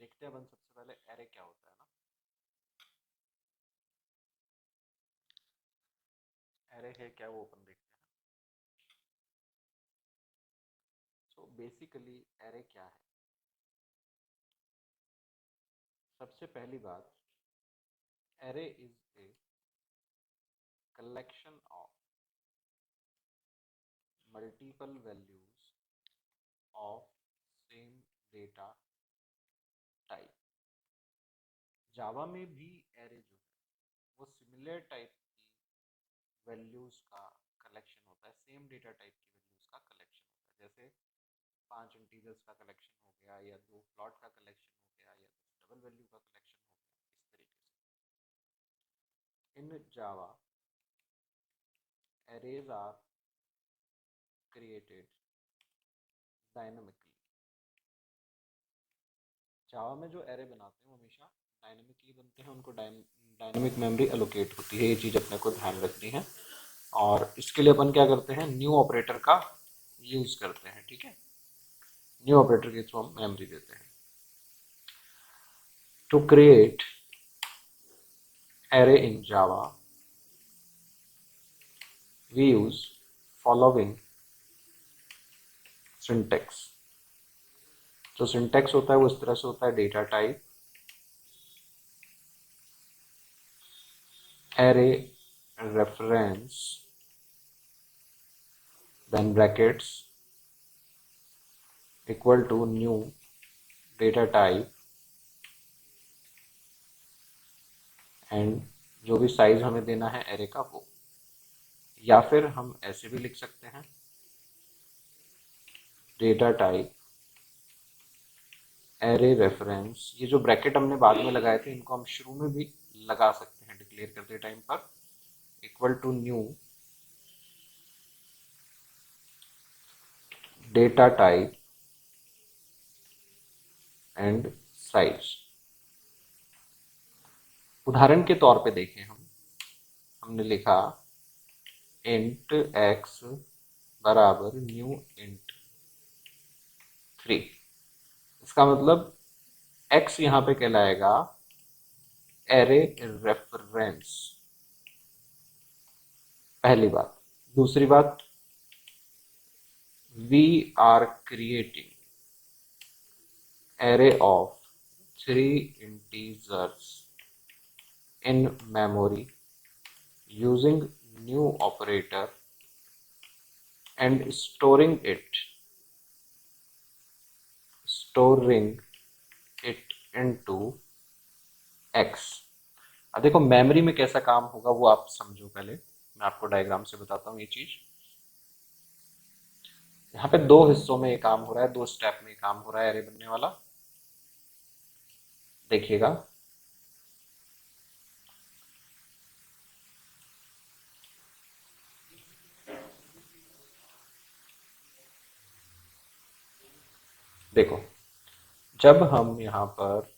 देखते हैं अपन सबसे पहले एरे क्या होता है ना। एरे है क्या वो अपन देखते हैं। सो बेसिकली एरे क्या है। सबसे पहली बात, array is a collection of multiple values of same data type. Java में भी एरे जो है वो सिमिलर टाइप की वैल्यूज का कलेक्शन होता है, सेम डेटा टाइप की वैल्यूज का कलेक्शन होता है। जैसे 5 इंटीजर्स का कलेक्शन हो गया, या 2 फ्लॉट का कलेक्शन हो गया, या 10 डबल वैल्यू का कलेक्शन हो गया। इस तरीके से इन जावा arrays are created dynamically। जावा में जो एरे बनाते हैं वो हमेशा डायनेमिकली बनते हैं, उनको डायनेमिक मेमोरी एलोकेट होती है। ये चीज़ अपने को ध्यान रखनी है। और इसके लिए अपन क्या करते हैं, न्यू ऑपरेटर का यूज करते हैं। ठीक है, न्यू ऑपरेटर के थ्रू हम मेमोरी देते हैं। To create array in Java we use following syntax. जो सिंटेक्स होता है वो इस तरह से होता है, data type, array reference, then brackets equal to new data type and जो भी साइज हमें देना है एरे का वो। या फिर हम ऐसे भी लिख सकते हैं, डेटा टाइप एरे रेफरेंस। ये जो ब्रैकेट हमने बाद में लगाए थे इनको हम शुरू में भी लगा सकते हैं डिक्लेयर करते टाइम पर, equal to new data type and size. उदाहरण के तौर पे देखें, हमने लिखा इंट एक्स बराबर न्यू इंट 3। इसका मतलब x यहाँ पे कहलाएगा एरे रेफरेंस, पहली बात। दूसरी बात, we are creating array of 3 integers in memory using new operator and storing it into x। अब देखो मेमोरी में कैसा काम होगा वो आप समझो। पहले मैं आपको डायग्राम से बताता हूँ ये चीज। यहाँ पे 2 हिस्सों में ये काम हो रहा है, 2 स्टेप में काम हो रहा है एरे बनने वाला। देखिएगा, देखो जब हम यहाँ पर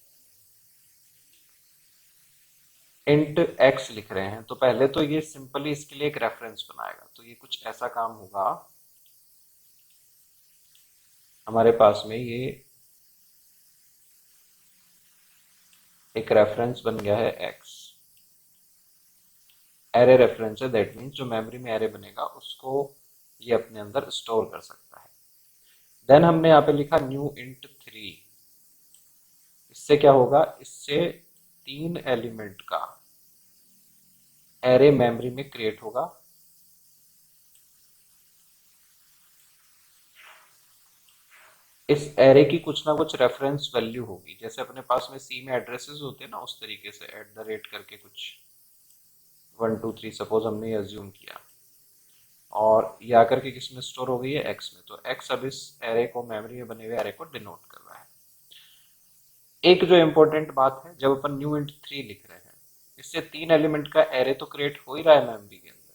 इंट x लिख रहे हैं तो पहले तो ये सिंपली इसके लिए एक रेफरेंस बनाएगा। तो ये कुछ ऐसा काम होगा, हमारे पास में ये एक रेफरेंस बन गया है x, एरे रेफरेंस है। दैट मीन्स जो मेमोरी में एरे बनेगा उसको ये अपने अंदर स्टोर कर सकता है। देन हमने यहाँ पे लिखा न्यू इंट 3। इससे क्या होगा, इससे 3 एलिमेंट का एरे मेमोरी में क्रिएट होगा। इस एरे की कुछ ना कुछ रेफरेंस वैल्यू होगी। जैसे अपने पास में सी में एड्रेसेस होते हैं ना, उस तरीके से एट द रेट करके कुछ 1 2 3 सपोज हमने ये अज्यूम किया, और ये आकर के किस में स्टोर हो गई है, एक्स में। तो एक्स अब इस एरे को, मेमोरी में बने हुए एरे को डिनोट कर रहा है। एक जो इंपॉर्टेंट बात है, जब अपन न्यू इंट 3 लिख रहे हैं, इससे 3 एलिमेंट का एरे तो क्रिएट हो ही रहा है मेमोरी के अंदर।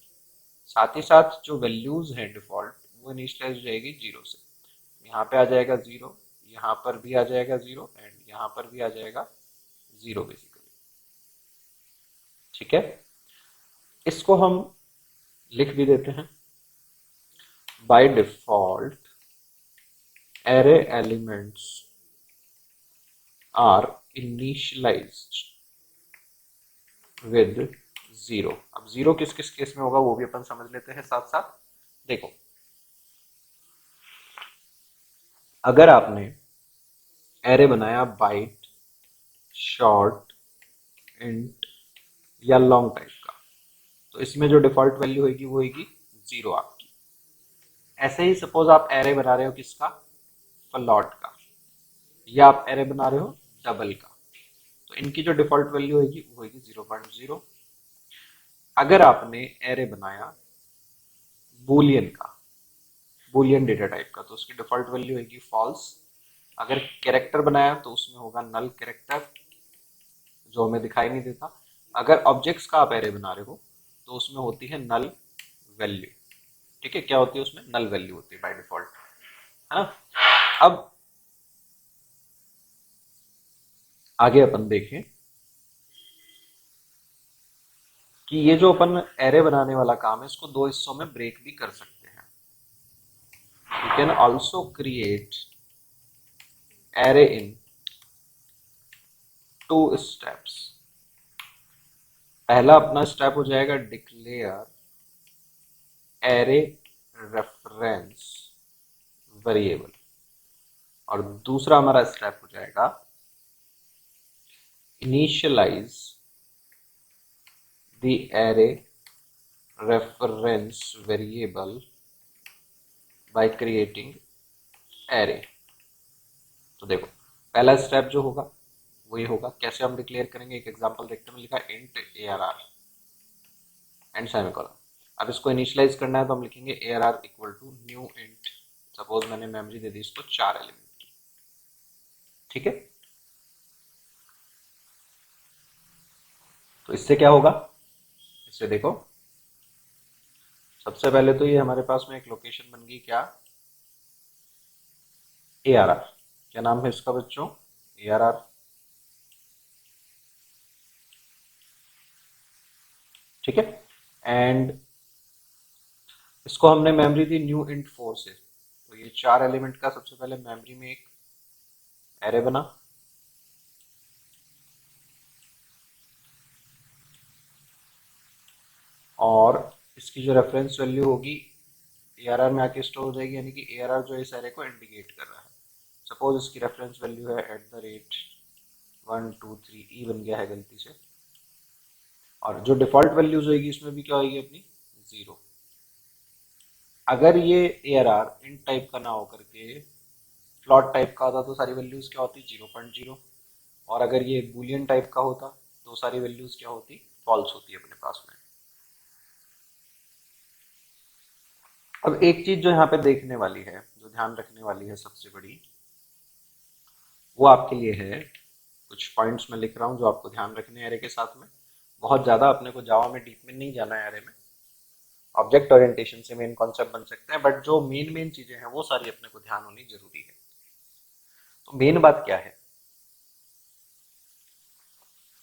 साथ ही साथ जो वैल्यूज हैं डिफॉल्ट, वो इनिशियलाइज हो जाएगी 0 से। यहाँ पे आ जाएगा 0, यहाँ पर भी आ जाएगा 0, एंड यहाँ पर भी आ जाएगा 0 बेसिकली। ठीक है, इसको हम लिख भी देते हैं, by default array elements are initialized with 0। अब 0 किस किस केस में होगा वो भी अपन समझ लेते हैं साथ साथ। देखो, अगर आपने एरे बनाया बाइट, शॉर्ट, इंट या लॉन्ग टाइप का, तो इसमें जो डिफॉल्ट वैल्यू होगी वो होगी 0 आपकी। ऐसे ही सपोज आप एरे बना रहे हो किसका, फ्लोट का, या आप एरे बना रहे हो डबल का, तो इनकी जो डिफॉल्ट वैल्यू होगी वो होगी 0.0। अगर आपने एरे बनाया बूलियन का, बूलियन डेटा टाइप का, तो उसकी डिफॉल्ट वैल्यू होगी फॉल्स। अगर कैरेक्टर बनाया तो उसमें होगा नल कैरेक्टर, जो हमें दिखाई नहीं देता। अगर ऑब्जेक्ट्स का आप एरे बना रहे हो तो उसमें होती है नल वैल्यू। ठीक है, क्या होती है उसमें, नल वैल्यू होती है बाय डिफॉल्ट, है ना। अब आगे अपन देखें कि ये जो अपन एरे बनाने वाला काम है इसको दो हिस्सों में ब्रेक भी कर सकते हैं। You can also create array in 2 steps. पहला अपना स्टेप हो जाएगा डिक्लेयर एरे रेफरेंस वेरिएबल, और दूसरा हमारा स्टेप हो जाएगा initialize the array reference variable by creating array. तो देखो, पहला स्टेप जो होगा वो ये होगा, कैसे हम डिक्लेयर करेंगे, एक एग्जांपल देखते हैं। लिखा इंट ARR एंड सेमीकोलन। अब इसको इनिशियलाइज करना है तो हम लिखेंगे ARR equal to new int, suppose मैंने मेमोरी दे दी इसको 4 एलिमेंट की। ठीक है, तो इससे क्या होगा, इससे देखो, सबसे पहले तो ये हमारे पास में एक लोकेशन बन गई, क्या, ARR। क्या नाम है इसका बच्चों, ARR। ठीक है, एंड इसको हमने मेमोरी दी न्यू इंट 4 से, तो ये 4 एलिमेंट का सबसे पहले मेमोरी में एक एरे बना, और इसकी जो रेफरेंस वैल्यू होगी ARR में आके स्टोर हो जाएगी, यानी कि ARR जो इस एरे को इंडिकेट कर रहा है। सपोज इसकी रेफरेंस वैल्यू है @123 बन गया है गलती से, और जो डिफॉल्ट वैल्यूज होगी इसमें भी क्या होगी अपनी, 0। अगर ये ARR इन टाइप का ना होकर के फ्लॉट टाइप का होता तो सारी वैल्यूज क्या होती, 0.0। और अगर ये बूलियन टाइप का होता तो सारी वैल्यूज क्या होती, फॉल्स होती है अपने पास में। अब एक चीज जो यहाँ पे देखने वाली है, जो ध्यान रखने वाली है सबसे बड़ी, वो आपके लिए है, कुछ पॉइंट्स मैं लिख रहा हूँ जो आपको ध्यान रखने हैं एरे के साथ में। बहुत ज़्यादा अपने को जावा में डीप में नहीं जाना है एरे में, ऑब्जेक्ट ओरिएंटेशन से मेन कॉन्सेप्ट बन सकते हैं, बट जो मेन मेन चीज़ें हैं वो सारी अपने को ध्यान होनी जरूरी है। तो मेन बात क्या है,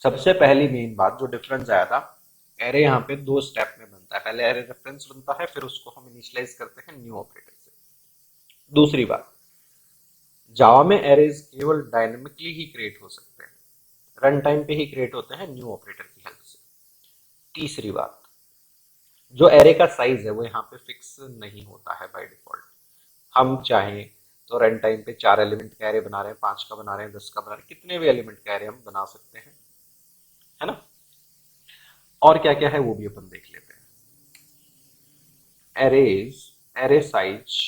सबसे पहली मेन बात जो डिफरेंस आया था, एरे यहाँ पे 2 स्टेप में बनता है। पहले एरे रेफरेंस बनता है, फिर उसको हम इनिशियलाइज करते हैं न्यू ऑपरेटर से। दूसरी बात, जावा में एरेज केवल डायनेमिकली ही क्रिएट हो सकते हैं, रन टाइम पे ही क्रिएट होते हैं न्यू ऑपरेटर की हेल्प से। तीसरी बात, जो एरे का साइज है वो यहाँ पे फिक्स नहीं होता है बाय डिफॉल्ट। हम चाहें तो रन टाइम पे 4 एलिमेंट का एरे बना रहे हैं, 5 का बना रहे हैं, 10 का बना रहे हैं, कितने भी एलिमेंट का एरे हम बना सकते हैं, है ना। और क्या क्या है वो भी अपन देख लेते हैं। एरेज, एरे साइज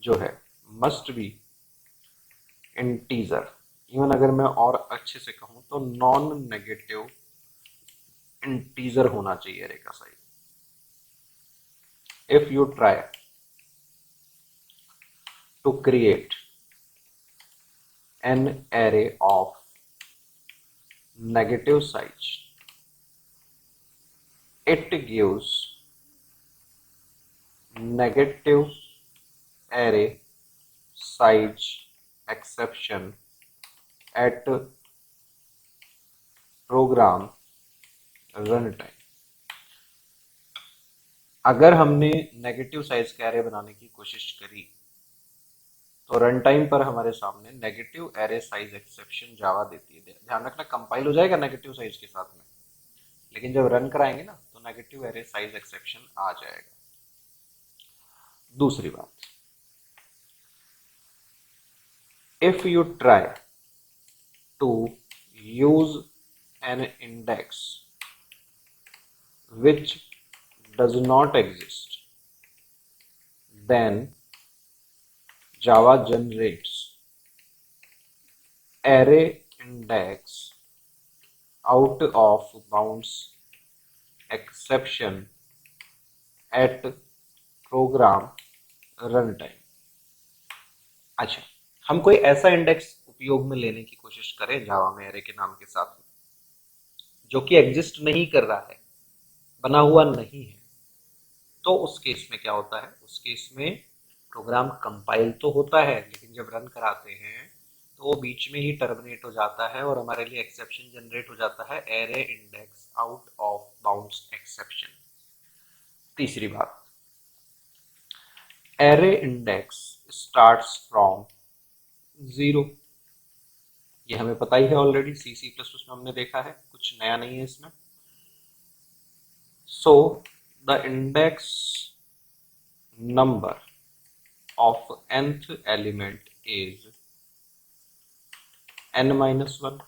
जो है मस्ट बी इंटीजर। इवन अगर मैं और अच्छे से कहूं तो नॉन नेगेटिव इंटीजर होना चाहिए एरे का size. If you try to create an array of negative size, it gives negative array size exception at program runtime। अगर हमने नेगेटिव साइज का एरे बनाने की कोशिश करी तो रन टाइम पर हमारे सामने नेगेटिव एरे साइज एक्सेप्शन जावा देती है। ध्यान रखना कंपाइल हो जाएगा नेगेटिव साइज के साथ में, लेकिन जब रन कराएंगे ना तो नेगेटिव एरे साइज एक्सेप्शन आ जाएगा। दूसरी बात, if you try to use an index which does not exist, then Java generates array index out of bounds exception at program runtime। अच्छा, हम कोई ऐसा इंडेक्स उपयोग में लेने की कोशिश करें जावा में एरे के नाम के साथ में जो कि एग्जिस्ट नहीं कर रहा है, बना हुआ नहीं है, तो उस केस में क्या होता है, उस केस में प्रोग्राम कंपाइल तो होता है लेकिन जब रन कराते हैं तो वो बीच में ही टर्मिनेट हो जाता है और हमारे लिए एक्सेप्शन जनरेट हो जाता है, array index out of bounds exception. तीसरी बात, एरे इंडेक्स स्टार्ट्स फ्रॉम 0। ये हमें पता ही है ऑलरेडी, सी प्लस प्लस में हमने देखा है, कुछ नया नहीं है इसमें। So the index number of nth element is n minus 1।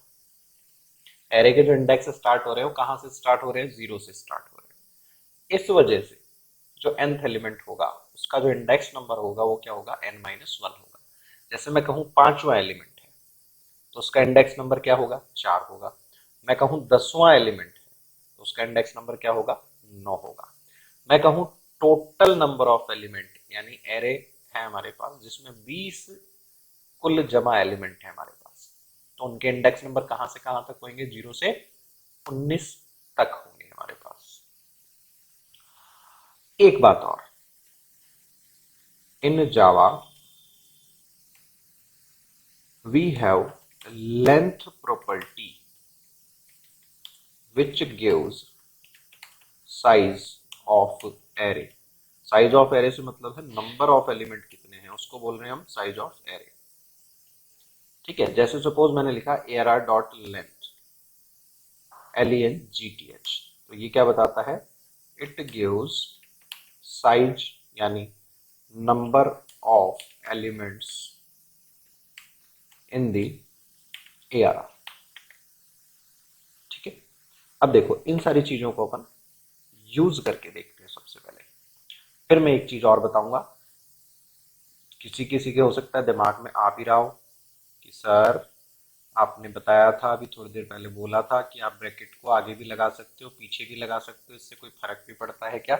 Array के जो इंडेक्स स्टार्ट हो रहे हैं वो कहां से स्टार्ट हो रहे हैं, 0 से स्टार्ट हो रहे हैं। इस वजह से जो nth एलिमेंट होगा उसका जो इंडेक्स नंबर होगा वो क्या होगा, n minus 1 होगा। जैसे मैं कहूं 5वां एलिमेंट है तो उसका इंडेक्स नंबर क्या होगा, 4 होगा। मैं कहूं 10वां एलिमेंट है तो उसका इंडेक्स नंबर क्या होगा, 9 होगा। मैं कहूं टोटल नंबर ऑफ एलिमेंट, यानी एरे है हमारे पास जिसमें 20 कुल जमा एलिमेंट है हमारे पास, तो उनके इंडेक्स नंबर कहां से कहां तक होंगे, 0 से 19 तक होंगे हमारे पास। एक बात और, in Java we have length property which gives size of array। Size of array से मतलब है नंबर ऑफ एलिमेंट कितने हैं, उसको बोल रहे हैं हम साइज ऑफ एरे। ठीक है, जैसे सपोज मैंने लिखा ARR डॉट लेंथ, LENGTH, तो ये क्या बताता है, इट गिव्स साइज यानी number of elements in the ARR। ठीक है, अब देखो इन सारी चीजों को अपन यूज करके देखते हैं सबसे पहले, फिर मैं एक चीज और बताऊंगा। किसी किसी के हो सकता है दिमाग में आ भी रहा हो कि सर आपने बताया था, अभी थोड़ी देर पहले बोला था कि आप ब्रैकेट को आगे भी लगा सकते हो पीछे भी लगा सकते हो, इससे कोई फर्क भी पड़ता है क्या।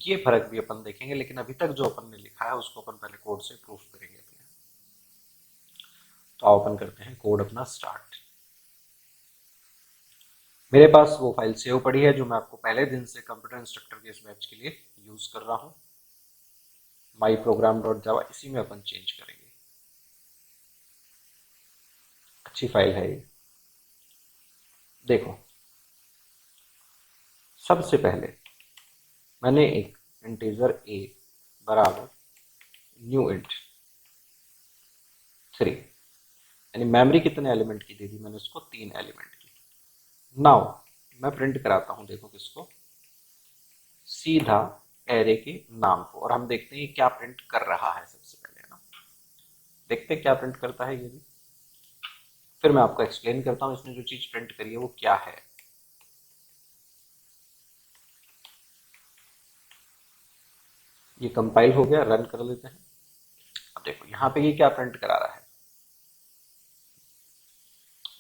ये फर्क भी अपन देखेंगे, लेकिन अभी तक जो अपन ने लिखा है उसको अपन पहले कोड से प्रूफ करेंगे अपने। तो आओ अपन करते हैं कोड अपना स्टार्ट। मेरे पास वो फाइल सेव पड़ी है जो मैं आपको पहले दिन से कंप्यूटर इंस्ट्रक्टर के इस बैच के लिए यूज कर रहा हूँ, माई प्रोग्राम डॉट जावा, इसी में अपन चेंज करेंगे। अच्छी फाइल है ये। देखो सबसे पहले मैंने एक इंटीजर a बराबर न्यू इंट 3, यानी मेमोरी कितने एलिमेंट की दे दी मैंने उसको, 3 एलिमेंट की। नाउ मैं प्रिंट कराता हूं, देखो किसको, सीधा एरे के नाम को, और हम देखते हैं क्या प्रिंट कर रहा है। सबसे पहले है ना, देखते हैं क्या प्रिंट करता है ये भी, फिर मैं आपको एक्सप्लेन करता हूं इसने जो चीज प्रिंट करी है वो क्या है। ये कंपाइल हो गया, रन कर लेते हैं। अब देखो यहाँ पे ये क्या प्रिंट करा रहा है,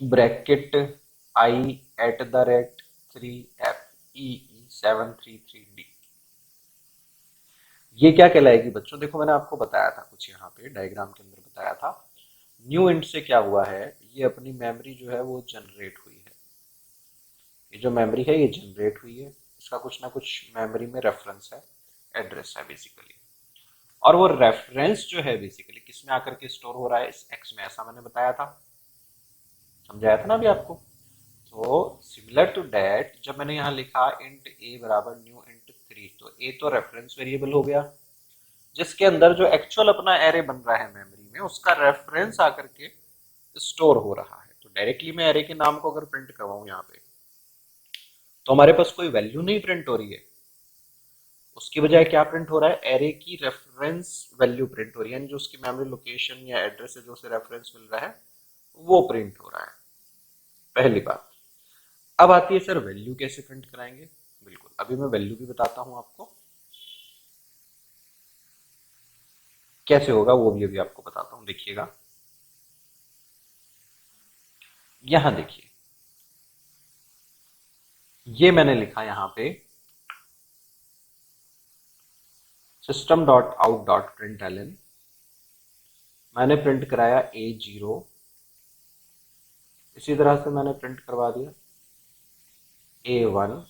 bracket I at the rate 3FEE733D। ये क्या कहलाएगी बच्चों, देखो मैंने आपको बताया था कुछ यहाँ पे डायग्राम के अंदर बताया था, न्यू इंट से क्या हुआ है, ये अपनी मेमोरी जो है वो जनरेट हुई है। ये जो मेमोरी है ये जनरेट हुई है, इसका कुछ ना कुछ मेमोरी में रेफरेंस है, एड्रेस है बेसिकली, और वो रेफरेंस जो है बेसिकली किस में आकर के स्टोर हो रहा है, इस एक्स में, ऐसा मैंने बताया था, समझाया था ना अभी आपको। तो सिमिलर टू दैट जब मैंने यहाँ लिखा इंट a बराबर न्यू इंट 3, तो a तो रेफरेंस वेरिएबल हो गया जिसके अंदर जो एक्चुअल अपना एरे बन रहा है मेमोरी में उसका रेफरेंस आकर के स्टोर हो रहा है। तो डायरेक्टली मैं एरे के नाम को अगर प्रिंट करवाऊं यहाँ पे, तो हमारे पास कोई वैल्यू नहीं प्रिंट हो रही है, उसकी बजाय क्या प्रिंट हो रहा है, एरे की रेफरेंस वैल्यू प्रिंट हो रही है, यानी जो उसकी मेमोरी लोकेशन या एड्रेस है जो उसे रेफरेंस मिल रहा है वो प्रिंट हो रहा है। पहली बात। अब आती है सर वैल्यू कैसे प्रिंट कराएंगे। बिल्कुल, अभी मैं वैल्यू भी बताता हूं आपको कैसे होगा, वो भी अभी आपको बताता हूं। देखिएगा यहां देखिए, ये मैंने लिखा यहां पे system dot out dot print l n, मैंने प्रिंट कराया A0, इसी तरह से मैंने प्रिंट करवा दिया A1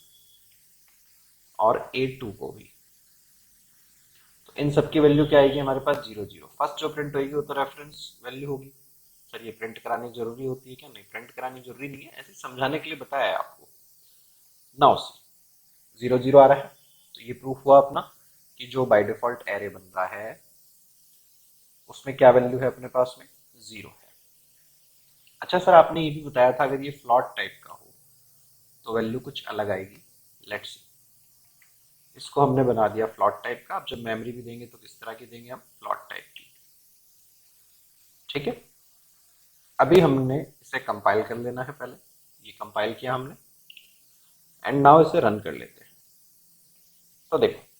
और A2 को भी। तो इन सब की वैल्यू क्या आएगी हमारे पास, 0 0। फर्स्ट जो प्रिंट होगी वो तो रेफरेंस वैल्यू होगी। सर ये प्रिंट करानी जरूरी होती है क्या, नहीं प्रिंट करानी जरूरी नहीं है, ऐसे समझाने के लिए बताया है आपको। नाउ सी 0 0 आ रहा है, तो ये प्रूफ हुआ अपना कि जो बाय डिफॉल्ट एरे बन रहा है उसमें क्या वैल्यू है अपने पास में, 0 है। अच्छा सर आपने ये भी बताया था अगर ये फ्लॉट टाइप का हो तो वैल्यू कुछ अलग आएगी। लेट्स सी, इसको हमने बना दिया फ्लॉट टाइप का। अब जब मेमोरी भी देंगे तो किस तरह की देंगे हम, फ्लॉट टाइप की। ठीक है, अभी हमने इसे कंपाइल कर लेना है पहले। ये कंपाइल किया हमने एंड नाउ इसे रन कर लेते हैं। तो देखो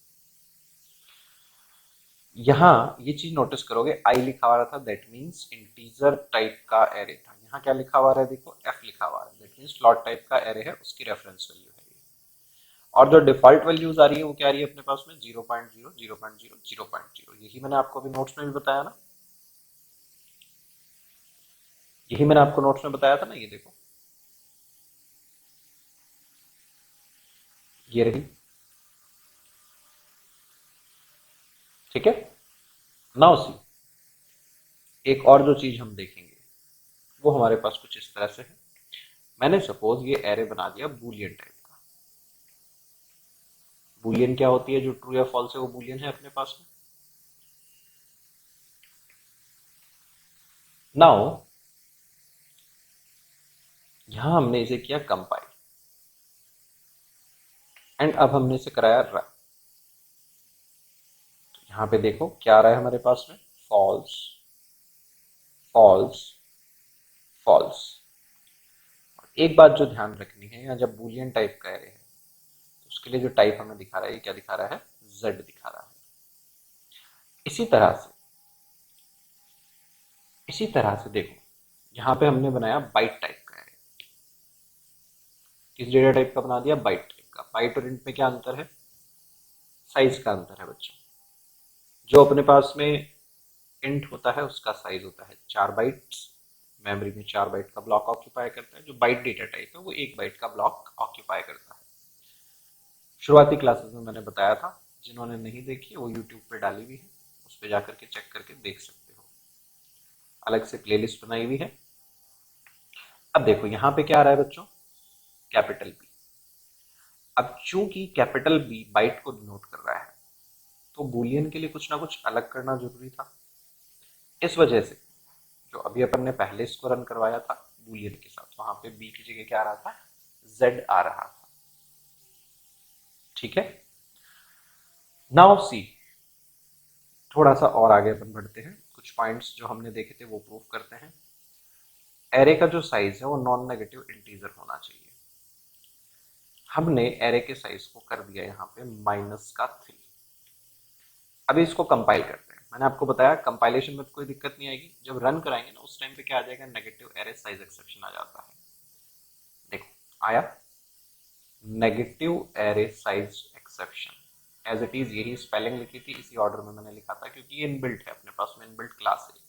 यहाँ ये चीज नोटिस करोगे, आई लिखा हुआ था, दैट मीन्स इंटीजर टाइप का एरे था। यहाँ क्या लिखा हुआ है, देखो एफ लिखा हुआ है, दैट मीन्स फ्लॉट टाइप का एरे है, उसकी रेफरेंस वैल्यू है ये। और जो डिफॉल्ट वैल्यूज आ रही है वो क्या आ रही है अपने पास में, 0.0 0.0 0.0। यही मैंने आपको अभी नोट्स में भी बताया ना, यही मैंने आपको नोट्स में बताया था ना। ये देखो ये रही, ठीक है। नाउ सी, एक और जो चीज हम देखेंगे वो हमारे पास कुछ इस तरह से है। मैंने सपोज ये एरे बना दिया बूलियन टाइप का। बूलियन क्या होती है, जो ट्रू या फॉल्स है वो बूलियन है अपने पास में। नाउ यहां हमने इसे किया कंपाइल एंड अब हमने इसे कराया रन। तो यहां पे देखो क्या आ रहा है हमारे पास में, फॉल्स फॉल्स फॉल्स। एक बात जो ध्यान रखनी है, या जब बूलियन टाइप का एरे है तो उसके लिए जो टाइप हमें दिखा रहा है, ये क्या दिखा रहा है, जेड दिखा रहा है। इसी तरह से देखो यहाँ पे हमने बनाया बाइट टाइप का एरे। किस डेटा टाइप का बना दिया, बाइट टाइप का। बाइट और इंट में क्या अंतर है, साइज का अंतर है बच्चों। जो अपने पास में इंट होता है उसका साइज होता है 4 बाइट्स, मेमोरी में 4 बाइट का ब्लॉक ऑक्यूपाई करता है। जो बाइट डेटा टाइप है वो 1 बाइट का ब्लॉक ऑक्यूपाई करता है। शुरुआती क्लासेस में मैंने बताया था, जिन्होंने नहीं देखी वो यूट्यूब पे डाली हुई है, उस पर जाकर के चेक करके देख सकते हो, अलग से प्लेलिस्ट बनाई हुई है। अब देखो यहाँ पे क्या आ रहा है बच्चों, कैपिटल बी। अब चूंकि कैपिटल बी बाइट को डिनोट कर रहा है तो बूलियन के लिए कुछ ना कुछ अलग करना जरूरी था। इस वजह से जो अभी अपन ने पहले इसको रन करवाया था बूलियन के साथ, वहां पे बी की जगह क्या आ रहा था, जेड आ रहा था। ठीक है, नाउ सी, थोड़ा सा और आगे अपन बढ़ते हैं, कुछ पॉइंट्स जो हमने देखे थे वो प्रूफ करते हैं। एरे का जो साइज है वो नॉन नेगेटिव इंटीजर होना चाहिए। हमने एरे के साइज को कर दिया यहाँ पे -3। अभी इसको कंपाइल करते हैं। मैंने आपको बताया कंपाइलेशन में तो कोई दिक्कत नहीं आएगी, जब रन कराएंगे ना उस टाइम पे क्या आ जाएगा, नेगेटिव एरे साइज एक्सेप्शन आ जाता है। देखो आया negative array size exception, as it is यही स्पेलिंग लिखी थी, इसी ऑर्डर में मैंने लिखा था क्योंकि ये इनबिल्ट है अपने पास में, इनबिल्ट क्लास है।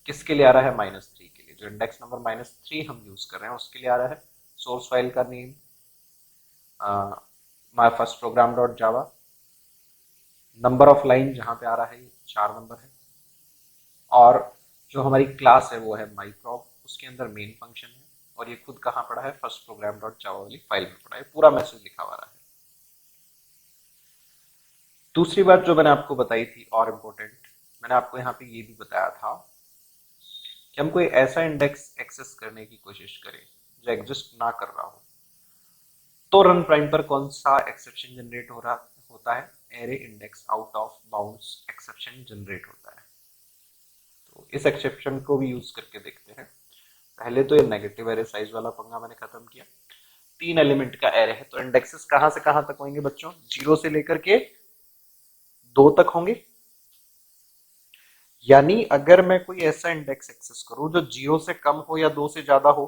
किसके लिए आ रहा है, -3 के लिए। जो इंडेक्स नंबर -3 हम यूज कर रहे हैं उसके लिए आ रहा है। सोर्स फाइल का name my first program dot Java. Number of line जहां पे आ रहा है ये 4 नंबर है। और जो हमारी क्लास है वो है माइप्रॉप, उसके अंदर मेन फंक्शन है। और ये खुद कहाँ पड़ा है, फर्स्ट प्रोग्राम डॉट जावा वाली फाइल में पड़ा है। पूरा मैसेज लिखा हुआ है। दूसरी बात जो मैंने आपको बताई थी और इम्पोर्टेंट, मैंने आपको यहाँ पे ये भी बताया था कि हम कोई ऐसा इंडेक्स एक्सेस करने की कोशिश करें जो एग्जिस्ट ना कर रहा हो, तो रन प्राइम पर कौन सा एक्सेप्शन जनरेट हो रहा होता है? Array index out of bounds exception generate होता है। तो इस एक्सेप्शन को भी यूज करके देखते हैं। पहले तो ये नेगेटिव एरे साइज वाला पंगा मैंने खत्म किया। 3 एलिमेंट का एरे है तो इंडेक्सेस कहां से कहां तक होंगे बच्चों? 0 से लेकर के 2 तक होंगे। यानी अगर मैं कोई ऐसा इंडेक्स एक्सेस करूं जो 0 से कम हो या 2 से ज्यादा हो,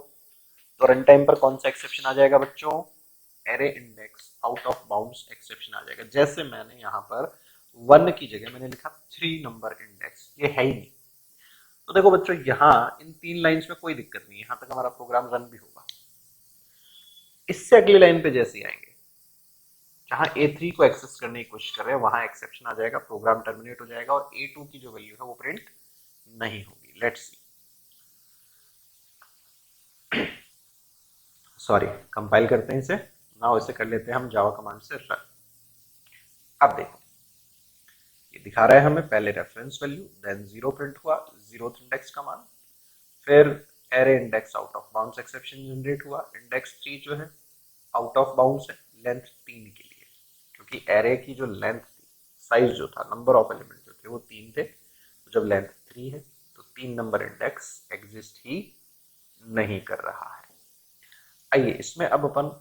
तो रन टाइम पर कौन सा एक्सेप्शन आ जाएगा बच्चों? Array index out of bounds exception आ जाएगा। जैसे मैंने यहाँ पर 1 की जगह मैंने लिखा 3 नंबर इंडेक्स, ये है ही नहीं। तो देखो बच्चों, यहाँ इन 3 लाइंस में कोई दिक्कत नहीं है, यहाँ तक हमारा प्रोग्राम रन भी होगा। इससे अगली लाइन पे जैसे आएंगे जहां A3 को एक्सेस करने की कोशिश कर रहे हैं, वहां एक्सेप्शन आ जाएगा, प्रोग्राम टर्मिनेट हो जाएगा और A2 की जो वैल्यू है वो प्रिंट नहीं होगी। लेट्स सी, सॉरी, कंपाइल करते हैं इसे। नाउ इसे कर लेते हैं हम जावा कमांड से रन। अब देखो, ये दिखा रहा है हमें पहले रेफरेंस वैल्यू, देन 0 प्रिंट हुआ, 0th इंडेक्स का मान, फिर array index out of bounds exception generate हुआ। इंडेक्स 3 जो है आउट ऑफ बाउंड्स है लेंथ 3 के लिए, क्योंकि एरे की जो लेंथ थी, साइज जो था, नंबर ऑफ एलिमेंट जो थे वो 3 थे। तो जब लेंथ 3 है तो 3 नंबर इंडेक्स एग्जिस्ट ही नहीं कर रहा है। आइए इसमें अब अपन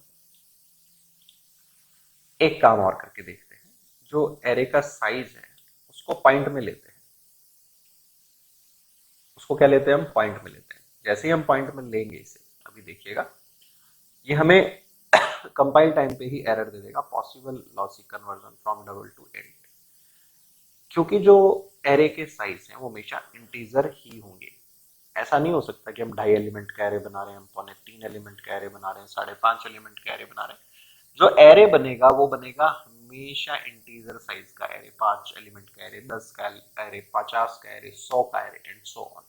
एक काम और करके देखते हैं। जो एरे का साइज है उसको पॉइंट में लेते हैं। उसको क्या लेते हैं हम? पॉइंट में लेते हैं। जैसे ही हम पॉइंट में लेंगे इसे, अभी देखिएगा, ये हमें कंपाइल टाइम पे ही एरर दे देगा, possible logic conversion from double two and. क्योंकि जो एरे के साइज हैं वो हमेशा इंटीजर ही होंगे। ऐसा नहीं हो सकता कि हम 2.5 एलिमेंट का एरे बना रहे हैं, हम 3 एलिमेंट का एरे बना रहे हैं, 5.5 एलिमेंट का एरे बना रहे हैं। जो एरे बनेगा वो बनेगा हमेशा इंटीजर साइज का एरे, 5 एलिमेंट का एरे, 10 का एरे, 50 का एरे, 100 का एरे एंड सो ऑन।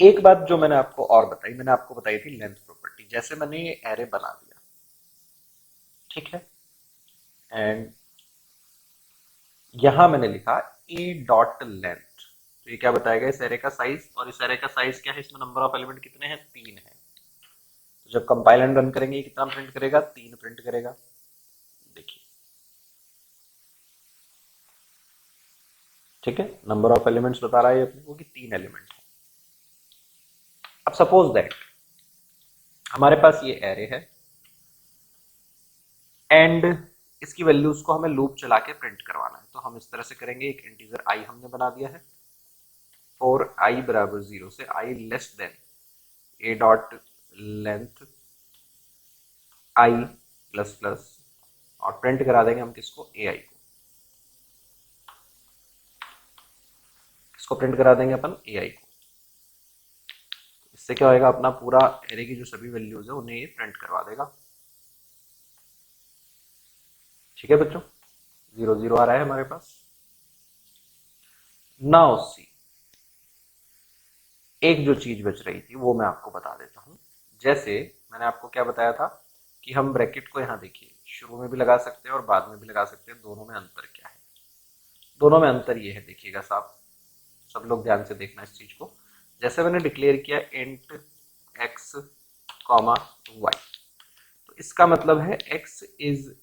एक बात जो मैंने आपको और बताई, मैंने आपको बताई थी लेंथ प्रॉपर्टी। जैसे मैंने ये एरे बना दिया, ठीक है, एंड यहां मैंने लिखा ए डॉट लेंथ, तो ये क्या बताएगा? इस एरे का साइज। और इस एरे का साइज क्या है? इसमें नंबर ऑफ एलिमेंट कितने हैं? 3 है। तो जब कंपाइल एंड रन करेंगे कितना प्रिंट करेगा? 3 प्रिंट करेगा। देखिए, ठीक है, नंबर ऑफ एलिमेंट्स बता रहा है अपने को कि 3 एलिमेंट है। अब सपोज दैट हमारे पास ये एरे है एंड इसकी वैल्यूज को हमें लूप चला के प्रिंट करवाना है। तो हम इस तरह से करेंगे, एक इंटीजर आई हमने बना दिया है, फॉर आई बराबर 0 से i less than a dot length i plus plus, और प्रिंट करा देंगे हम किसको? ए आई को। इसको प्रिंट करा देंगे अपन? ए आई को। इससे क्या होएगा? अपना पूरा एरे की जो सभी वैल्यूज है उन्हें ये प्रिंट करवा देगा। ठीक है बच्चों, 0 0 आ रहा है हमारे पास। नाउ सी, एक जो चीज बच रही थी वो मैं आपको बता देता हूं। जैसे मैंने आपको क्या बताया था कि हम ब्रैकेट को यहां देखिए, शुरू में भी लगा सकते हैं और बाद में भी लगा सकते हैं। दोनों में अंतर क्या है? दोनों में अंतर ये है, देखिएगा साहब, सब लोग ध्यान से देखना इस चीज को। जैसे मैंने डिक्लेयर किया इंट एक्स कॉमा वाई, तो इसका मतलब है x is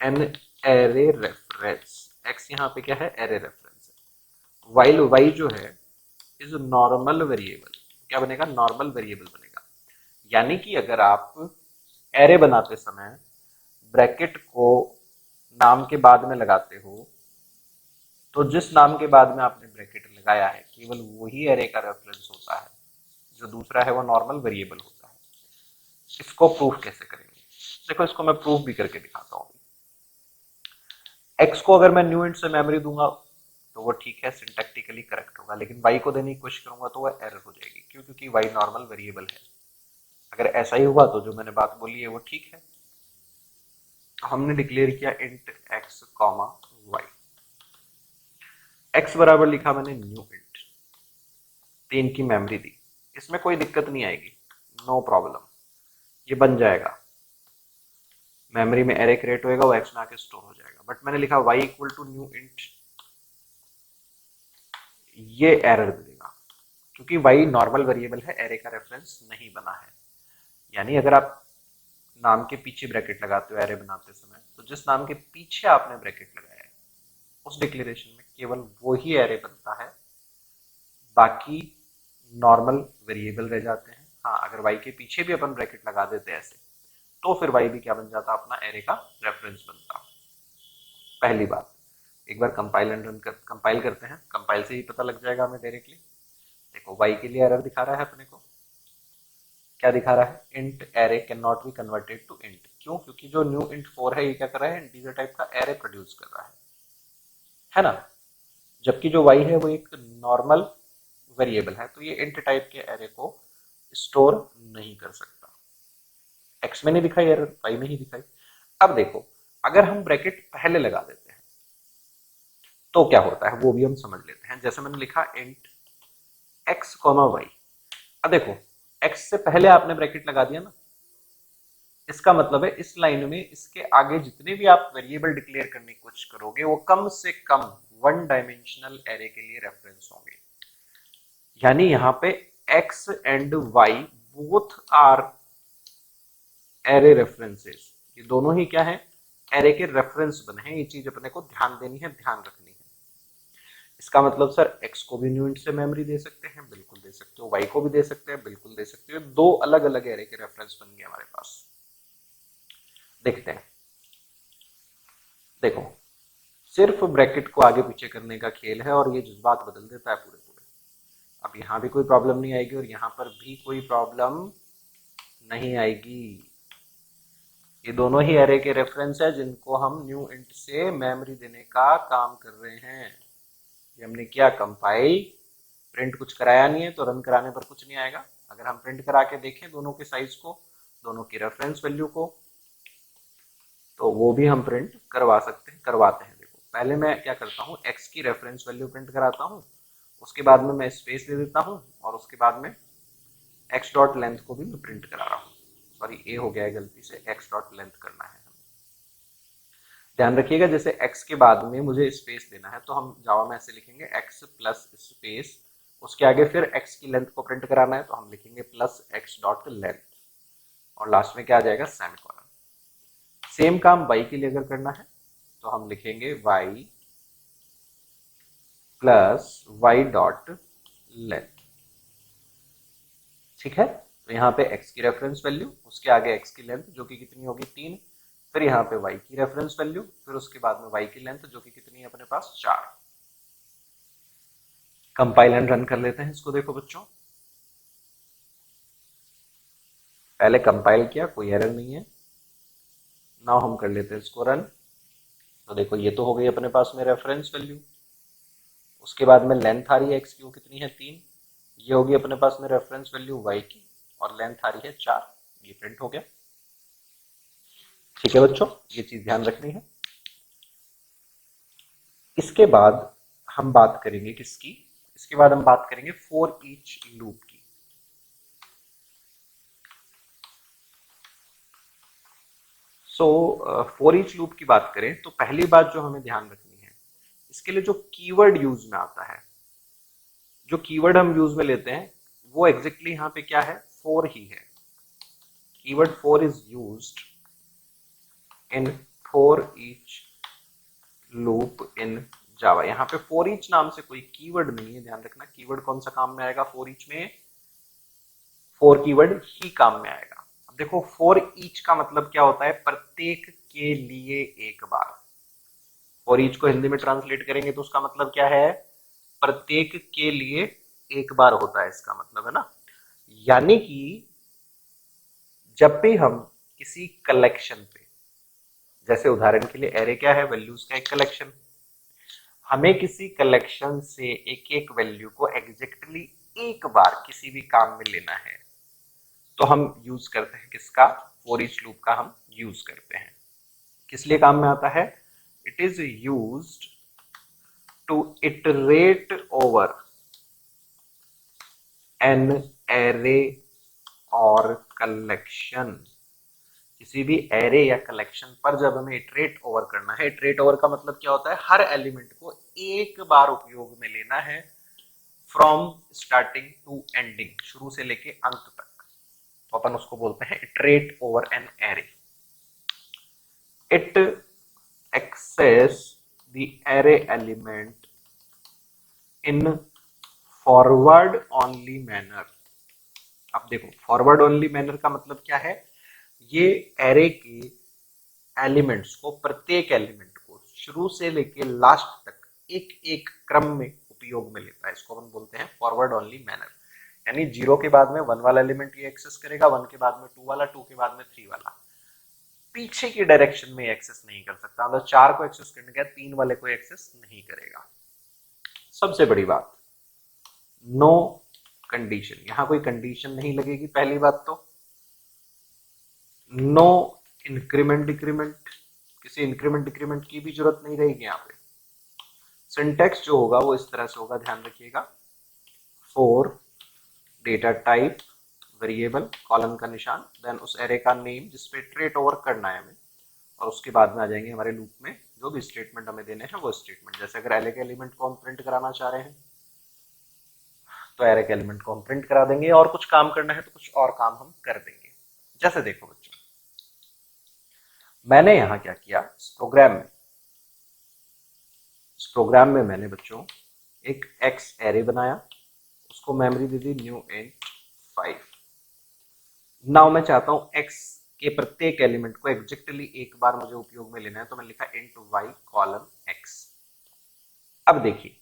an array reference. X यहाँ पे क्या है? एरे रेफरेंस है। वाइल वाई जो है इज नॉर्मल वेरिएबल। क्या बनेगा? नॉर्मल वेरिएबल बनेगा। यानी कि अगर आप एरे बनाते समय ब्रैकेट को नाम के बाद में लगाते हो, तो जिस नाम के बाद में आपने ब्रैकेट लगाया है केवल वही एरे का रेफरेंस होता है, जो दूसरा है वो नॉर्मल वेरिएबल होता है। इसको प्रूफ कैसे करेंगे? देखो, इसको मैं प्रूफ भी करके दिखाता हूँ। एक्स को अगर मैं न्यू इंट से मेमोरी दूंगा तो वो ठीक है, सिंटैक्टिकली करेक्ट होगा, लेकिन वाई को देने की कोशिश करूंगा तो वह एरर हो जाएगी। क्यों? क्योंकि वाई नॉर्मल वेरिएबल है। अगर ऐसा ही हुआ तो जो मैंने बात बोली है वो ठीक है। तो हमने डिक्लेयर किया int x comma y. X बराबर लिखा मैंने न्यू इंट, 3 की मेमोरी दी। इसमें कोई दिक्कत नहीं आएगी, नो प्रॉब्लम, ये बन जाएगा। मेमोरी में एरे क्रिएट होएगा, वो एक्स में आके स्टोर हो जाएगा। बट मैंने लिखा y equal to new int ये एरर देगा, क्योंकि y नॉर्मल वेरिएबल है, एरे का रेफरेंस नहीं बना है। यानी अगर आप नाम के पीछे ब्रैकेट लगाते हो एरे बनाते समय, तो जिस नाम के पीछे आपने ब्रैकेट लगाया है उस डिक्लेरेशन में केवल वो ही एरे बनता है, बाकी नॉर्मल वेरिएबल रह जाते हैं। हाँ, अगर y के पीछे भी अपन ब्रैकेट लगा देते ऐसे, तो फिर y भी क्या बन जाता, अपना एरे का रेफरेंस बनता। पहली बात, एक बार कंपाइल एंड रन कंपाइल करते हैं, कंपाइल से ही पता लग जाएगा हमें डायरेक्टली। देखो y के लिए एरर दिखा रहा है अपने को, क्या दिखा रहा है, int array can not be converted to int. क्यों? क्योंकि जो न्यू इंट 4 है ये क्या कर रहा है, इंटीजर टाइप का एरे प्रोड्यूस कर रहा है ना। जबकि जो y है वो एक नॉर्मल वेरिएबल है, तो ये इंट टाइप के एरे को स्टोर नहीं कर सकता। x में नहीं दिखाई एरर, y में ही दिखाई। अब देखो, अगर हम ब्रैकेट पहले लगा देते हैं तो क्या होता है वो भी हम समझ लेते हैं। जैसे मैंने लिखा इंट x, y। अब देखो, x से पहले आपने ब्रैकेट लगा दिया ना, इसका मतलब है इस लाइन में इसके आगे जितने भी आप वेरिएबल डिक्लेयर करने की कोशिश करोगे वो कम से कम वन डायमेंशनल एरे के लिए रेफरेंस होंगे। यानी यहाँ पे x and y both are array references, ये दोनों ही क्या है, एरे के रेफरेंस बने हैं। ये चीज अपने को ध्यान देनी है, ध्यान रखनी है। इसका मतलब सर x को भी न्यू इंट से मेमोरी दे सकते हैं, बिल्कुल दे सकते हो, y को भी दे सकते हैं, बिल्कुल दे सकते हो। दो अलग अलग एरे के रेफरेंस बन गए हमारे पास। देखते हैं, देखो, सिर्फ ब्रैकेट को आगे पीछे करने का खेल है और ये जज्बात बदल देता है पूरे पूरे। अब यहाँ भी कोई प्रॉब्लम नहीं आएगी और यहाँ पर भी कोई प्रॉब्लम नहीं आएगी। ये दोनों ही एरे के रेफरेंस है जिनको हम न्यू इंट से मेमोरी देने का काम कर रहे हैं। ये हमने किया कंपाइल, प्रिंट कुछ कराया नहीं है तो रन कराने पर कुछ नहीं आएगा। अगर हम प्रिंट करा के देखें दोनों के साइज को, दोनों की रेफरेंस वैल्यू को, तो वो भी हम प्रिंट करवा सकते हैं, करवाते हैं। देखो, पहले मैं क्या करता हूँ, x की रेफरेंस वैल्यू प्रिंट कराता हूँ, उसके बाद में मैं स्पेस दे देता हूँ और उसके बाद में x डॉट लेंथ को भी मैं प्रिंट करा रहा हूँ। सॉरी, ए हो गया है गलती से, x डॉट लेंथ करना है हमें। ध्यान रखिएगा, जैसे x के बाद में मुझे स्पेस देना है तो हम जावा में ऐसे लिखेंगे x प्लस स्पेस, उसके आगे फिर x की लेंथ को प्रिंट कराना है तो हम लिखेंगे प्लस x डॉट लेंथ, और लास्ट में क्या आ जाएगा, सेमीकोलन। सेम काम y के लिए अगर करना है तो हम लिखेंगे y plus y dot length. ठीक है, तो यहाँ पे x की रेफरेंस वैल्यू, उसके आगे x की लेंथ जो कि कितनी होगी 3, फिर यहाँ पे y की रेफरेंस वैल्यू, फिर उसके बाद में y की लेंथ जो कि कितनी है अपने पास 4। कंपाइल एंड रन कर लेते हैं इसको। देखो बच्चों, पहले कंपाइल किया, कोई एरर नहीं है। नाउ हम कर लेते हैं इसको रन। तो देखो, ये तो हो गई अपने पास में रेफरेंस वैल्यू, उसके बाद में लेंथ आ रही है x की, वो कितनी है 3, ये होगी अपने पास में रेफरेंस वैल्यू y की, और लेंथ आ रही है 4। ये प्रिंट हो गया। ठीक है बच्चों, ये चीज ध्यान रखनी है। इसके बाद हम बात करेंगे किसकी, इसके बाद हम बात करेंगे फॉर ईच लूप की। सो फॉर ईच लूप की बात करें तो पहली बात जो हमें ध्यान रखनी है, इसके लिए जो कीवर्ड यूज में आता है, जो कीवर्ड हम यूज में लेते हैं वो एग्जैक्टली यहाँ पे क्या है, फॉर ही है। Keyword for is used in for each loop in Java. यहाँ पे फॉर ईच नाम से कोई कीवर्ड नहीं है, ध्यान रखना। कीवर्ड कौन सा काम में आएगा फॉर ईच में, फॉर कीवर्ड ही काम में आएगा। अब देखो, फॉर ईच का मतलब क्या होता है, प्रत्येक के लिए एक बार। फॉर ईच को हिंदी में ट्रांसलेट करेंगे तो उसका मतलब क्या है, प्रत्येक के लिए एक बार होता है, इसका मतलब है ना। यानी कि जब भी हम किसी कलेक्शन पे, जैसे उदाहरण के लिए एरे क्या है, वैल्यूज का एक कलेक्शन, हमें किसी कलेक्शन से एक एक वैल्यू को एग्जैक्टली एक बार किसी भी काम में लेना है तो हम यूज करते हैं किसका, फॉर ईच लूप का हम यूज करते हैं। किस लिए काम में आता है, it is used to iterate over an array और कलेक्शन। किसी भी एरे या कलेक्शन पर जब हमें इटरेट ओवर करना है, इटरेट ओवर का मतलब क्या होता है, हर एलिमेंट को एक बार उपयोग में लेना है फ्रॉम स्टार्टिंग टू एंडिंग, शुरू से लेके अंत तक, तो अपन उसको बोलते हैं iterate over an array. It access the array element in forward only manner. अब देखो फॉरवर्ड ओनली मैनर का मतलब क्या है, ये एरे के एलिमेंट्स को, प्रत्येक एलिमेंट को शुरू से लेके लास्ट तक एक एक क्रम में उपयोग में लेता है, इसको अपन बोलते हैं फॉरवर्ड ओनली मैनर। यानी 0 के बाद में 1 वाला एलिमेंट ये एक्सेस करेगा, 1 के बाद में 2 वाला, 2 के बाद में 3 वाला, पीछे की डायरेक्शन में एक्सेस नहीं कर सकता। मतलब 4 को एक्सेस करने के बाद 3 वाले को एक्सेस नहीं करेगा। सबसे बड़ी बात, नो कंडीशन, यहां कोई कंडीशन नहीं लगेगी। पहली बात तो नो इंक्रीमेंट डिक्रीमेंट, किसी इंक्रीमेंट डिक्रीमेंट की भी जरूरत नहीं रहेगी। यहाँ पे सिंटेक्स जो होगा वो इस तरह से होगा, ध्यान रखिएगा। For data type variable colon का निशान, देन उस एरे का नेम जिसपे ट्रेट ओवर करना है हमें, और उसके बाद में आ जाएंगे हमारे लूप में जो भी स्टेटमेंट हमें देने हैं वो स्टेटमेंट। जैसे अगर एरे के एलिमेंट को हम प्रिंट कराना चाह रहे हैं तो एरे के एलिमेंट को हम प्रिंट करा देंगे, और कुछ काम करना है तो कुछ और काम हम कर देंगे। जैसे देखो बच्चों, मैंने यहां क्या किया, इस प्रोग्राम में मैंने बच्चों एक एक्स एरे बनाया, उसको मेमोरी दे दी न्यू इंट 5। नाउ मैं चाहता हूं एक्स के प्रत्येक एलिमेंट को एग्जैक्टली एक बार मुझे उपयोग में लेना है, तो मैं लिखा इंट वाई कॉलन एक्स। अब देखिए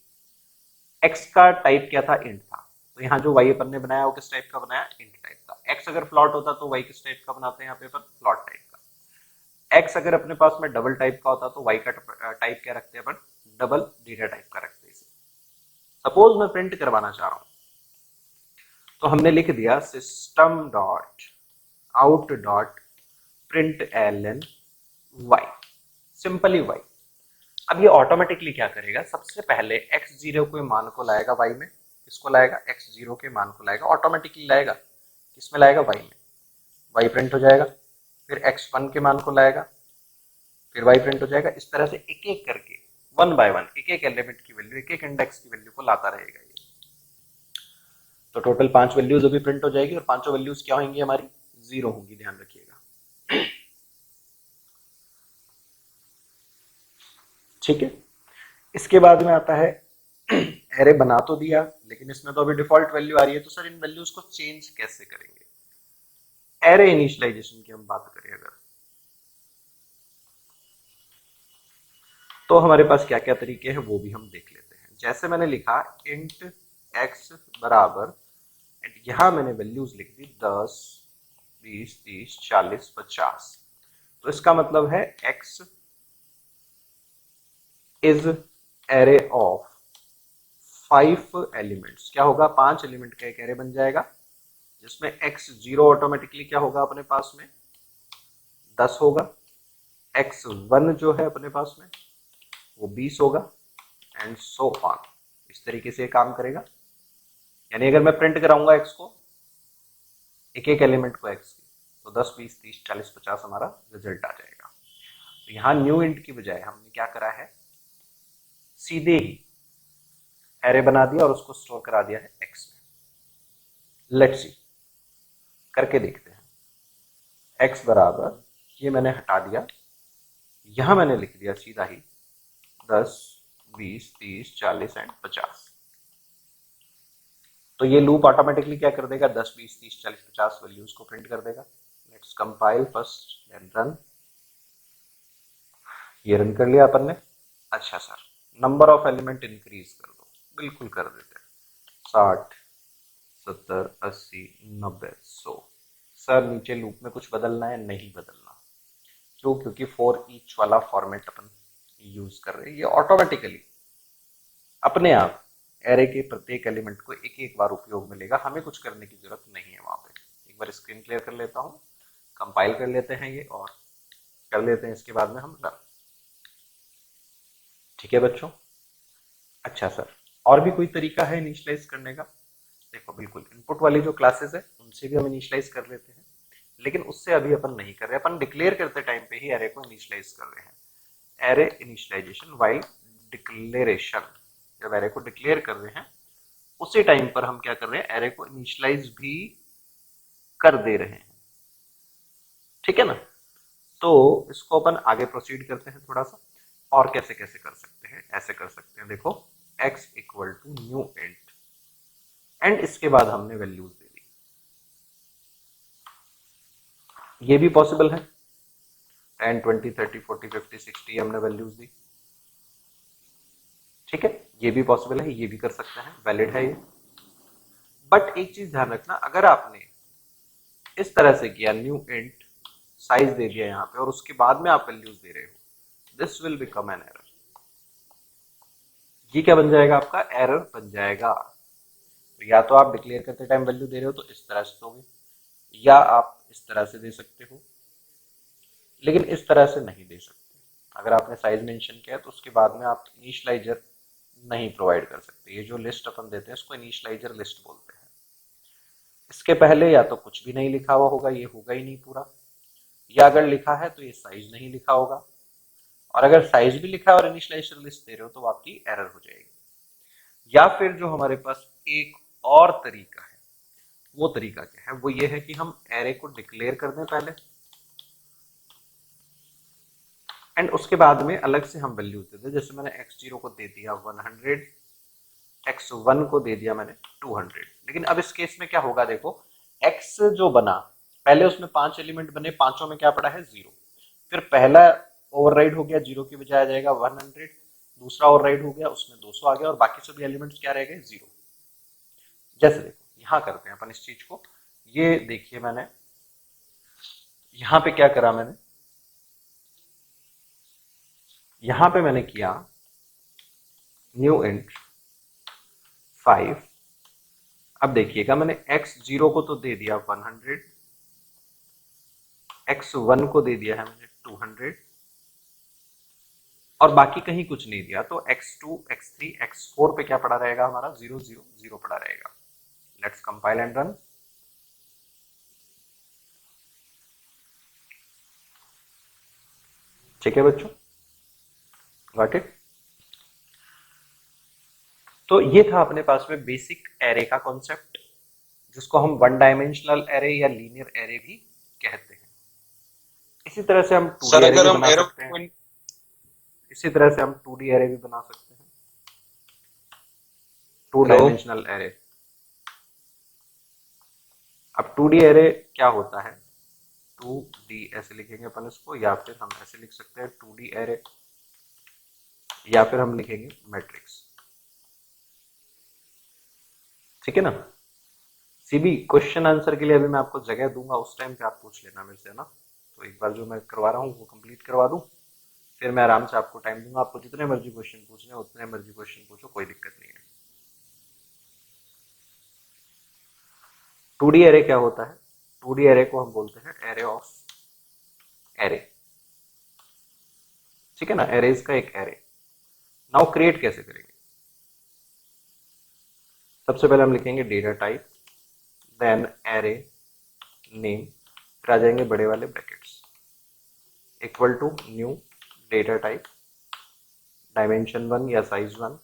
एक्स का टाइप क्या था, इंट था, तो यहाँ जो वाई अपन ने बनाया वो किस टाइप का बनाया, इंट टाइप का। एक्स अगर फ्लॉट होता तो वाई किस टाइप का बनाते हैं यहाँ पे अपन, फ्लॉट टाइप का। एक्स अगर अपने पास में डबल टाइप का होता तो वाई का टाइप क्या रखते हैं अपन, डबल डेटा टाइप का रखते हैं। सपोज मैं प्रिंट करवाना चाह रहा हूं, तो हमने लिख दिया system dot out dot print l n y, simply y. अब ये ऑटोमेटिकली क्या करेगा, सबसे पहले x0 के मान को लाएगा y में, किसको लाएगा, x0 के मान को लाएगा, ऑटोमेटिकली लाएगा, किसमें लाएगा, y में, y प्रिंट हो जाएगा। फिर x1 के मान को लाएगा, फिर y प्रिंट हो जाएगा। इस तरह से एक एक करके 1 बाय 1 एक एक एलिमेंट की वैल्यू, एक एक इंडेक्स की वैल्यू को लाता रहेगा ये। तो टोटल 5 वैल्यूज अभी प्रिंट हो जाएगी, और पांचों वैल्यूज क्या होंगी, हमारी 0 होंगी, ध्यान रखिएगा। ठीक है, इसके बाद में आता है एरे बना तो दिया, लेकिन इसमें तो अभी डिफॉल्ट वैल्यू आ रही है, तो सर इन वैल्यूज को चेंज कैसे करेंगे। एरे इनिशियलाइजेशन की हम बात करें अगर, तो हमारे पास क्या क्या तरीके हैं वो भी हम देख लेते हैं। जैसे मैंने लिखा इंट एक्स बराबर, यहां मैंने वैल्यूज लिख दी 10 20 30 40 50। तो इसका मतलब है x is array of 5 elements. क्या होगा, 5 एलिमेंट का एक एरे बन जाएगा, जिसमें x0 ऑटोमेटिकली क्या होगा अपने पास में 10 होगा, x1 जो है अपने पास में वो 20 होगा, एंड सो ऑन। इस तरीके से काम करेगा। यानी अगर मैं प्रिंट कराऊंगा x को, एक एक एलिमेंट को x की, तो 10 20 30 40 50 हमारा रिजल्ट आ जाएगा। तो यहाँ न्यू इंट की बजाय हमने क्या करा है, सीधे ही एरे बना दिया और उसको स्टोर करा दिया है x में। लेट्स सी, करके देखते हैं। x बराबर, ये मैंने हटा दिया, यहां मैंने लिख दिया सीधा ही 10 20 30 40 एंड 50। तो ये लूप ऑटोमेटिकली क्या कर देगा, 10 20 30 40 50 वैल्यूज को प्रिंट कर देगा। Let's compile first then run. ये रन कर लिया अपन ने। अच्छा sir, number of element increase कर दो, बिल्कुल कर देते हैं, 60 70 80 90 100। सर नीचे लूप में कुछ बदलना है, नहीं बदलना। क्यों, क्योंकि फॉर ईच वाला फॉर्मेट अपन यूज कर रहे हैं, ये ऑटोमेटिकली अपने आप एरे के प्रत्येक एलिमेंट को एक एक बार उपयोग में लेगा, हमें कुछ करने की जरूरत नहीं है वहां पे। एक बार स्क्रीन क्लियर कर लेता हूँ, कंपाइल कर लेते हैं ये, और कर लेते हैं इसके बाद में हम रन। ठीक है बच्चों। अच्छा सर, और भी कोई तरीका है इनिशियलाइज करने का। देखो बिल्कुल, इनपुट वाली जो क्लासेस है उनसे भी हम इनिशियलाइज कर लेते हैं, लेकिन उससे अभी अपन नहीं कर रहे, अपन डिक्लेयर करते टाइम पे ही एरे को इनिशियलाइज कर रहे हैं। एरे इनिशियलाइजेशन वाइल डिक्लेरेशन, जब एरे को डिक्लेयर कर रहे हैं उसी टाइम पर हम क्या कर रहे हैं, एरे को इनिशियलाइज भी कर दे रहे हैं। ठीक है ना। तो इसको अपन आगे प्रोसीड करते हैं थोड़ा सा, और कैसे कैसे कर सकते हैं। ऐसे कर सकते हैं, देखो x equal to new int, and इसके बाद हमने वैल्यूज दे दी, ये भी पॉसिबल है। 10 20 30 40 50 60 हमने वैल्यूज दी। ठीक है, ये भी पॉसिबल है, ये भी कर सकते हैं, वैलिड है ये। बट एक चीज ध्यान रखना, अगर आपने इस तरह से किया, न्यू इंट साइज दे दिया यहाँ पे और उसके बाद में आप वैल्यूज दे रहे हो, this will become an error. ये क्या बन जाएगा, आपका एरर बन जाएगा। तो या तो आप डिक्लेयर करते टाइम वैल्यू दे रहे हो तो इस तरह से दोगे, या आप इस तरह से दे सकते हो, लेकिन इस तरह से नहीं दे सकते। अगर आपने साइज मेंशन किया तो उसके बाद में आप इनिशियलाइजर नहीं प्रोवाइड कर सकते। ये जो लिस्ट अपन देते हैं इसको इनिशियलाइजर लिस्ट बोलते हैं। इसके पहले या तो कुछ भी नहीं लिखा हुआ होगा, ये होगा ही नहीं पूरा, या अगर लिखा है तो ये साइज नहीं लिखा होगा, और अगर साइज भी लिखा है और इनिशियलाइजर लिस्ट दे रहे हो तो आपकी एरर हो जाएगी। या फिर जो हमारे पास एक और तरीका है, वो तरीका क्या है, वो ये है कि हम एरे को डिक्लेयर कर दें पहले, एंड उसके बाद में अलग से हम वैल्यूज दे दें। जैसे मैंने x0 को दे दिया 100, x1 को दे दिया मैंने 200। लेकिन अब इस केस में क्या होगा, देखो x जो बना, पहले उसमें 5 एलिमेंट बने, पांचों में क्या पड़ा है, 0। फिर पहला ओवरराइड हो गया, 0 की बजाय आ जाएगा 100। दूसरा ओवरराइड हो गया, उसमें 200 आ गया, और बाकी सभी एलिमेंट्स क्या रह गए, 0। जैसे देखो यहाँ करते हैं अपन इस चीज को, ये देखिए मैंने यहाँ पे क्या करा, मैंने यहाँ पे मैंने किया न्यू इंट 5। अब देखिएगा, मैंने x0 को तो दे दिया 100, x1 को दे दिया है मैंने 200, और बाकी कहीं कुछ नहीं दिया। तो x2 x3 x4 पे क्या पड़ा रहेगा हमारा, 0 0 0 पड़ा रहेगा। Let's compile and run. ठीक है बच्चों, गॉट इट। तो ये था अपने पास में बेसिक एरे का कॉन्सेप्ट, जिसको हम वन डायमेंशनल एरे या लीनियर एरे भी कहते हैं। इसी तरह से हम 2D सर एरे अगर भी हम बना एरो सकते हैं। इसी तरह से हम 2D एरे भी बना सकते हैं, टू हेलो डायमेंशनल एरे। अब 2D एरे क्या होता है, 2D ऐसे लिखेंगे अपन इसको, या फिर हम ऐसे लिख सकते हैं 2D एरे, या फिर हम लिखेंगे मैट्रिक्स। ठीक है ना। सीबी क्वेश्चन आंसर के लिए अभी मैं आपको जगह दूंगा, उस टाइम पे आप पूछ लेना मेरे से, है ना। तो एक बार जो मैं करवा रहा हूँ वो कंप्लीट करवा दूं, फिर मैं आराम से आपको टाइम दूंगा। आपको जितने मर्जी क्वेश्चन पूछने हैं उतने मर्जी क्वेश्चन पूछो, कोई दिक्कत नहीं है। 2D एरे क्या होता है, 2D एरे को हम बोलते हैं एरे ऑफ एरे। ठीक है ना, एरेज का एक एरे। नाउ क्रिएट कैसे करेंगे, सबसे पहले हम लिखेंगे data type, then array name, फिर आ जाएंगे बड़े वाले brackets, equal to new data type, dimension 1 या साइज 1,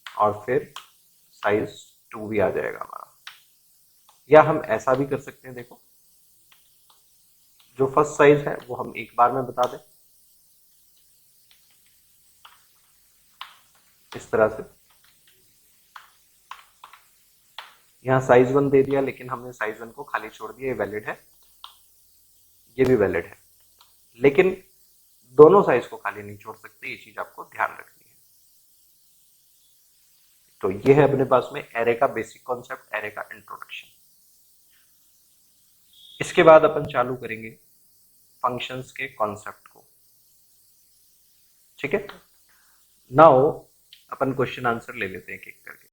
और फिर साइज 2 भी आ जाएगा हमारा। या हम ऐसा भी कर सकते हैं, देखो जो फर्स्ट साइज है वो हम एक बार में बता दें, इस तरह से। यहाँ साइज 1 दे दिया, लेकिन हमने साइज 1 को खाली छोड़ दिया, ये वैलिड है, ये भी वैलिड है। लेकिन दोनों साइज को खाली नहीं छोड़ सकते, ये चीज आपको ध्यान रखनी है। तो ये है अपने पास में एरे का बेसिक कॉन्सेप्ट, एरे का इंट्रोडक्शन। इसके बाद अपन चालू करेंगे फंक्शंस के कॉन्सेप्ट को। ठीक है, नाउ अपन क्वेश्चन आंसर ले लेते हैं एक एक करके।